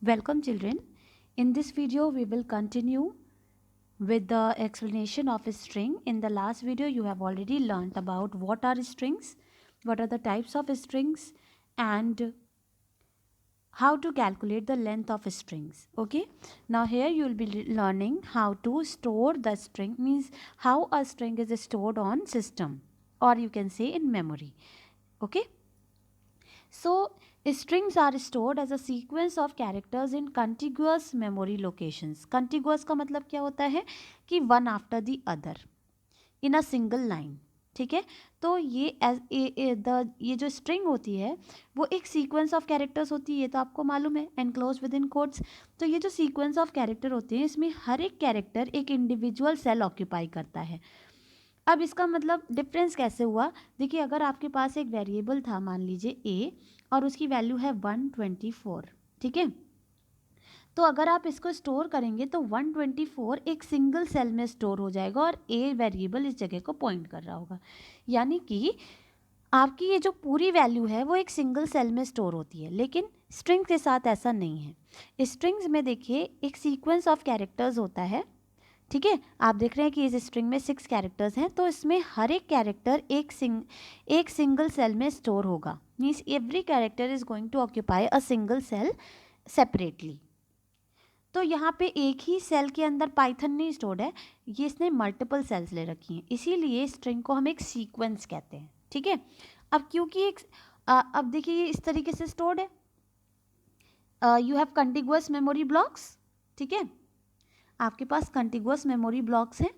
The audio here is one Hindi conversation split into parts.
Welcome children. In this video we will continue with the explanation of a string. In the last video you have already learnt about what are strings, what are the types of strings and how to calculate the length of strings. Okay. Now here you will be learning how to store the string, means how a string is stored on system or you can say in memory. Okay. So, strings are stored as a sequence of characters in contiguous memory locations. Contiguous का मतलब क्या होता है कि one after the other in a single line. ठीक है, तो ये जो स्ट्रिंग होती है वो एक सीक्वेंस ऑफ कैरेक्टर्स होती है, ये तो आपको मालूम है, एनक्लोज विद इन कोट्स. तो ये जो सीक्वेंस ऑफ कैरेक्टर होते हैं इसमें हर एक कैरेक्टर एक इंडिविजुअल सेल ऑक्यूपाई करता है. अब इसका मतलब डिफरेंस कैसे हुआ, देखिए अगर आपके पास एक वेरिएबल था, मान लीजिए ए, और उसकी वैल्यू है 124. ठीक है, तो अगर आप इसको स्टोर करेंगे तो 124 एक सिंगल सेल में स्टोर हो जाएगा और ए वेरिएबल इस जगह को पॉइंट कर रहा होगा. यानी कि आपकी ये जो पूरी वैल्यू है वो एक सिंगल सेल में स्टोर होती है, लेकिन स्ट्रिंग के साथ ऐसा नहीं है. स्ट्रिंग्स में देखिए एक सीक्वेंस ऑफ कैरेक्टर्स होता है. ठीक है, आप देख रहे हैं कि इस स्ट्रिंग में 6 कैरेक्टर्स हैं, तो इसमें हर एक कैरेक्टर एक सिंगल सेल में स्टोर होगा. Means every character is going to occupy a single cell separately. तो यहाँ पे एक ही सेल के अंदर पाइथन नहीं स्टोर्ड है, ये इसने मल्टीपल सेल्स ले रखी हैं, इसीलिए स्ट्रिंग को हम एक सीक्वेंस कहते हैं. ठीक है, अब क्योंकि अब देखिए ये इस तरीके से स्टोर्ड है, you have contiguous memory blocks. ठीक है, आपके पास कंटिगुअस मेमोरी ब्लॉक्स हैं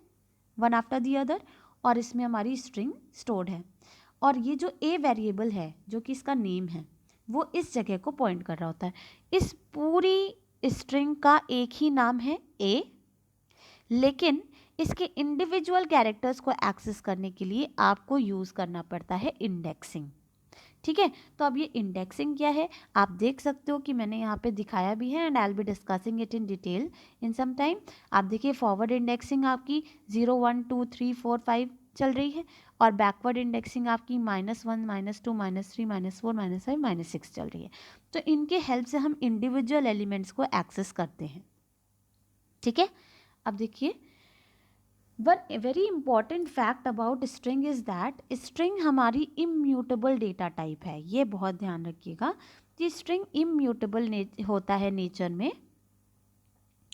वन आफ्टर दी अदर, और इसमें हमारी स्ट्रिंग स्टोर्ड है. और ये जो ए वेरिएबल है जो कि इसका नेम है वो इस जगह को पॉइंट कर रहा होता है. इस पूरी स्ट्रिंग का एक ही नाम है ए, लेकिन इसके इंडिविजुअल कैरेक्टर्स को एक्सेस करने के लिए आपको यूज़ करना पड़ता है इंडेक्सिंग. ठीक है, तो अब ये इंडेक्सिंग क्या है आप देख सकते हो कि मैंने यहाँ पे दिखाया भी है, and I will be discussing it in detail in some time. आप देखिए फॉरवर्ड इंडेक्सिंग आपकी 0 1 2 3 4 5 चल रही है, और बैकवर्ड इंडेक्सिंग आपकी -1 -2 -3 -4 -5 -6 चल रही है. तो इनके हेल्प से हम इंडिविजुअल एलिमेंट्स को एक्सेस करते हैं. ठीक है, अब देखिए one very important fact about string is that string हमारी इम्यूटेबल डेटा टाइप है. ये बहुत ध्यान रखिएगा कि स्ट्रिंग इम्यूटेबल होता है नेचर में.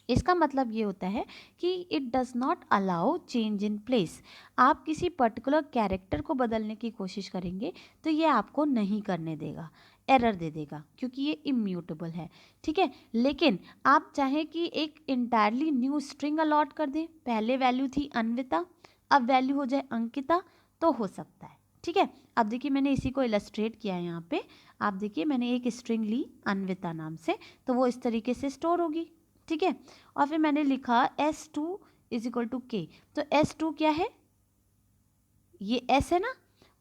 इसका मतलब ये होता है कि it does not allow change in place. आप किसी पर्टिकुलर कैरेक्टर को बदलने की कोशिश करेंगे तो ये आपको नहीं करने देगा, एरर दे देगा, क्योंकि ये इम्यूटेबल है. ठीक है, लेकिन आप चाहें कि एक इंटायरली न्यू स्ट्रिंग अलॉट कर दें, पहले वैल्यू थी अन्विता, अब वैल्यू हो जाए अंकिता, तो हो सकता है. ठीक है, अब देखिए मैंने इसी को इलस्ट्रेट किया है यहाँ पे. आप देखिए मैंने एक स्ट्रिंग ली अन्विता नाम से, तो वो इस तरीके से स्टोर होगी. ठीक है, और फिर मैंने लिखा S2 इज इक्वल टू के. तो S2 क्या है, ये S है ना,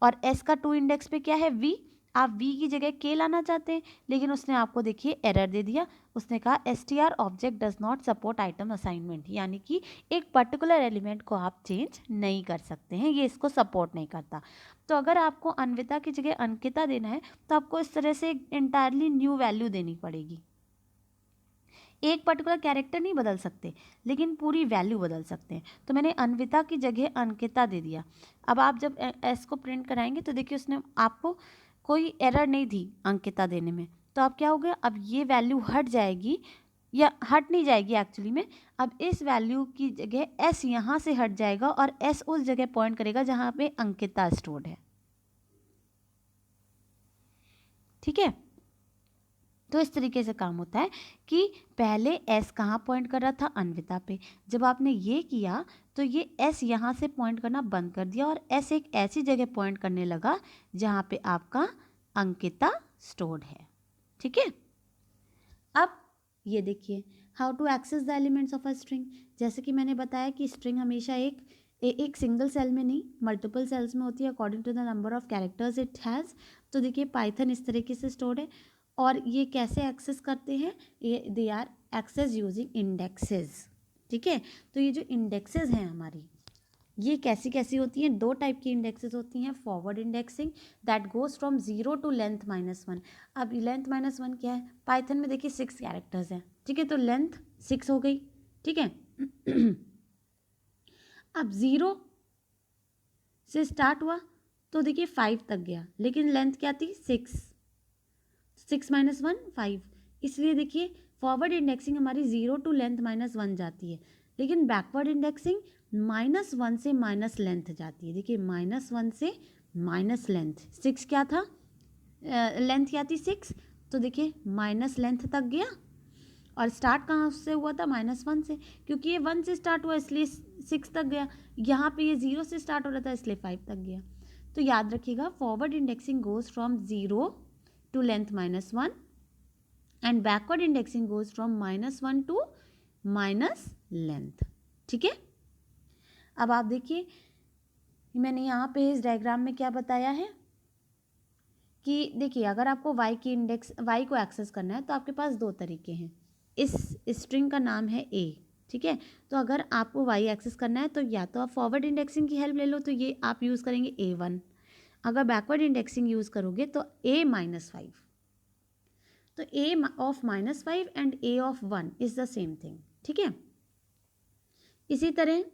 और S का 2 इंडेक्स पे क्या है V. आप V की जगह K लाना चाहते हैं, लेकिन उसने आपको देखिए एरर दे दिया. उसने कहा str object does not support item assignment, यानी कि एक पर्टिकुलर एलिमेंट को आप चेंज नहीं कर सकते हैं, ये इसको सपोर्ट नहीं करता. तो अगर आपको अन्विता की जगह अंकिता देना है तो आपको इस तरह से इंटायरली न्यू वैल्यू देनी पड़ेगी. एक पर्टिकुलर कैरेक्टर नहीं बदल सकते, लेकिन पूरी वैल्यू बदल सकते हैं. तो मैंने अन्विता की जगह अंकिता दे दिया. अब आप जब एस को प्रिंट कराएंगे तो देखिए उसने आपको कोई एरर नहीं दी अंकिता देने में. तो अब क्या हो गया, अब ये वैल्यू हट जाएगी, या हट नहीं जाएगी एक्चुअली में. अब इस वैल्यू की जगह एस यहाँ से हट जाएगा और एस उस जगह पॉइंट करेगा जहाँ पे अंकिता स्टोर्ड है. ठीक है, तो इस तरीके से काम होता है कि पहले S कहाँ पॉइंट कर रहा था, अन्विता पे. जब आपने ये किया तो ये S यहाँ से पॉइंट करना बंद कर दिया और S एक ऐसी जगह पॉइंट करने लगा जहाँ पे आपका अंकिता स्टोर्ड है. ठीक है, अब ये देखिए how to access the elements of a string. जैसे कि मैंने बताया कि स्ट्रिंग हमेशा एक सिंगल सेल में नहीं, मल्टीपल सेल्स में होती है according to the number of characters it has. तो देखिए पाइथन इस तरीके से स्टोर्ड है. और ये कैसे एक्सेस करते हैं, ये they are access using indexes. ठीक है, तो ये जो इंडेक्सेस हैं हमारी, ये कैसी कैसी होती हैं? 2 टाइप की इंडेक्सेस होती हैं। Forward indexing that goes from 0 to length -1। अब लेंथ -1 क्या है? पाइथन में देखिए 6 कैरेक्टर्स हैं, ठीक है, तो लेंथ 6 हो गई, ठीक है। अब 0 से स्टार्ट हुआ तो देखिए 5 तक गया, लेकिन लेंथ क्या थी? 6। 6 - 1 5, इसलिए देखिए फॉरवर्ड इंडेक्सिंग हमारी 0 टू लेंथ -1 जाती है, लेकिन बैकवर्ड इंडेक्सिंग -1 से माइनस लेंथ जाती है। देखिए -1 से माइनस लेंथ, 6 क्या था? लेंथ क्या थी? 6, तो देखिए माइनस लेंथ तक गया। और स्टार्ट कहाँ से हुआ था? -1 से, क्योंकि ये 1 से स्टार्ट हुआ इसलिए 6 तक गया। यहाँ पे ये 0 से स्टार्ट हो रहा था इसलिए 5 तक गया। तो याद रखिएगा, forward indexing goes from 0 to length -1 and backward indexing goes from -1 to minus length, ठीक है। अब आप देखिए, मैंने यहाँ पे इस डायग्राम में क्या बताया है कि देखिए, अगर आपको y की इंडेक्स y को एक्सेस करना है तो आपके पास 2 तरीके हैं। इस स्ट्रिंग का नाम है a, ठीक है। तो अगर आपको y एक्सेस करना है तो या तो आप फॉरवर्ड इंडेक्सिंग की हेल्प ले लो, तो ये आप यूज़ करेंगे a1। अगर बैकवर्ड इंडेक्सिंग यूज़ करोगे तो a-5। तो a of -5 and a of 1 is the same thing, ठीक है। इसी तरह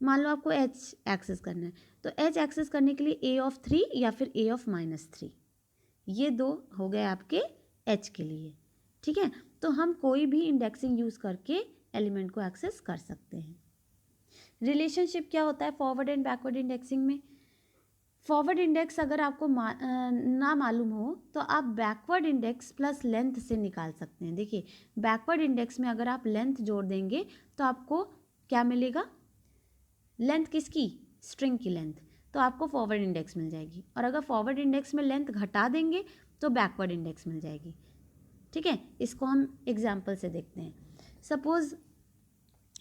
मान लो आपको h एक्सेस करना है, तो h एक्सेस करने के लिए a ऑफ 3 या फिर a ऑफ -3, ये 2 हो गए आपके h के लिए, ठीक है। तो हम कोई भी इंडेक्सिंग यूज़ करके एलिमेंट को एक्सेस कर सकते हैं। रिलेशनशिप क्या होता है फॉरवर्ड एंड बैकवर्ड इंडेक्सिंग में? फॉरवर्ड इंडेक्स अगर आपको ना मालूम हो तो आप बैकवर्ड इंडेक्स प्लस लेंथ से निकाल सकते हैं। देखिए, बैकवर्ड इंडेक्स में अगर आप लेंथ जोड़ देंगे तो आपको क्या मिलेगा? लेंथ किसकी? स्ट्रिंग की लेंथ, तो आपको फॉरवर्ड इंडेक्स मिल जाएगी। और अगर फॉरवर्ड इंडेक्स में लेंथ घटा देंगे तो बैकवर्ड इंडेक्स मिल जाएगी, ठीक है। इसको हम एग्जाम्पल से देखते हैं। सपोज़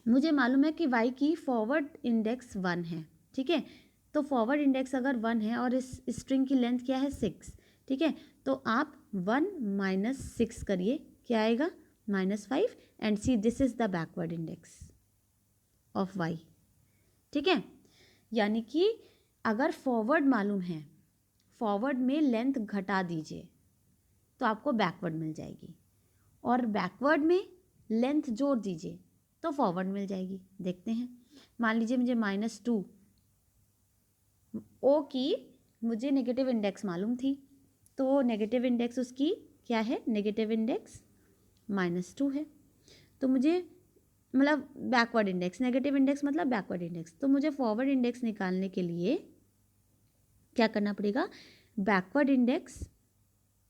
मुझे मालूम है कि y की फॉरवर्ड इंडेक्स 1 है, ठीक है। तो फॉरवर्ड इंडेक्स अगर 1 है और इस स्ट्रिंग की लेंथ क्या है? 6, ठीक है। तो आप 1 - 6 करिए, क्या आएगा? -5, and see this is the backward index of y, ठीक है। यानी कि अगर फॉरवर्ड मालूम है, फॉरवर्ड में लेंथ घटा दीजिए तो आपको बैकवर्ड मिल जाएगी, और बैकवर्ड में लेंथ जोड़ दीजिए तो फॉरवर्ड मिल जाएगी। देखते हैं, मान लीजिए मुझे -2 ओ की मुझे नेगेटिव इंडेक्स मालूम थी, तो नेगेटिव इंडेक्स उसकी क्या है? नेगेटिव इंडेक्स -2 है। तो मुझे मतलब बैकवर्ड इंडेक्स, नेगेटिव इंडेक्स मतलब बैकवर्ड इंडेक्स, तो मुझे फॉरवर्ड इंडेक्स निकालने के लिए क्या करना पड़ेगा? Backward index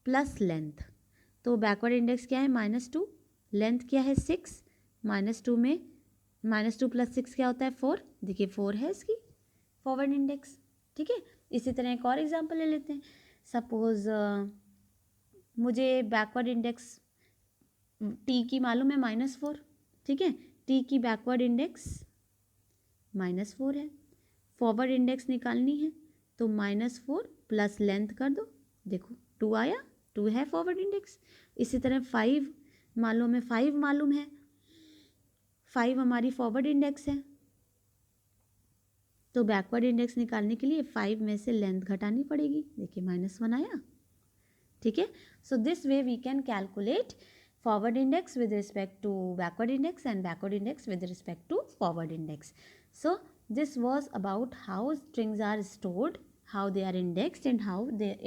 plus length. तो बैकवर्ड इंडेक्स क्या है? -2, लेंथ क्या है? 6, -2 में -2 + 6 क्या होता है? 4। देखिए 4 है इसकी फॉरवर्ड इंडेक्स, ठीक है। इसी तरह एक और एग्जांपल ले लेते हैं। सपोज़ मुझे बैकवर्ड इंडेक्स टी की मालूम है -4, ठीक है। टी की बैकवर्ड इंडेक्स -4 है, फॉरवर्ड इंडेक्स निकालनी है तो -4 प्लस लेंथ कर दो, देखो 2 आया, 2 है फॉरवर्ड इंडेक्स। इसी तरह 5 मालूम है, 5 मालूम है, 5 हमारी फॉरवर्ड इंडेक्स है, तो बैकवर्ड इंडेक्स निकालने के लिए 5 में से लेंथ घटानी पड़ेगी। देखिए -1 आया, ठीक है। So this way we can calculate forward index with respect to backward index and backward index with respect to forward index. So this was about how strings are stored, how they are indexed, and how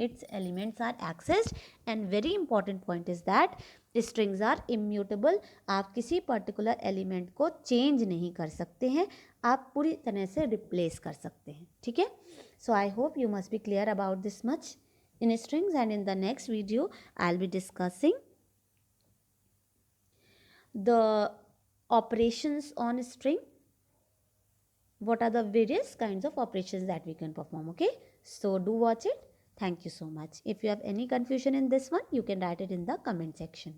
its elements are accessed. And very important point is that strings are immutable. आप किसी particular element को change नहीं कर सकते हैं, आप पूरी तरह से replace कर सकते हैं, ठीक है। So I hope you must be clear about this much in strings, and in the next video I'll be discussing the operations on a string. What are the various kinds of operations that we can perform? Okay, so do watch it. Thank you so much. If you have any confusion in this one, you can write it in the comment section.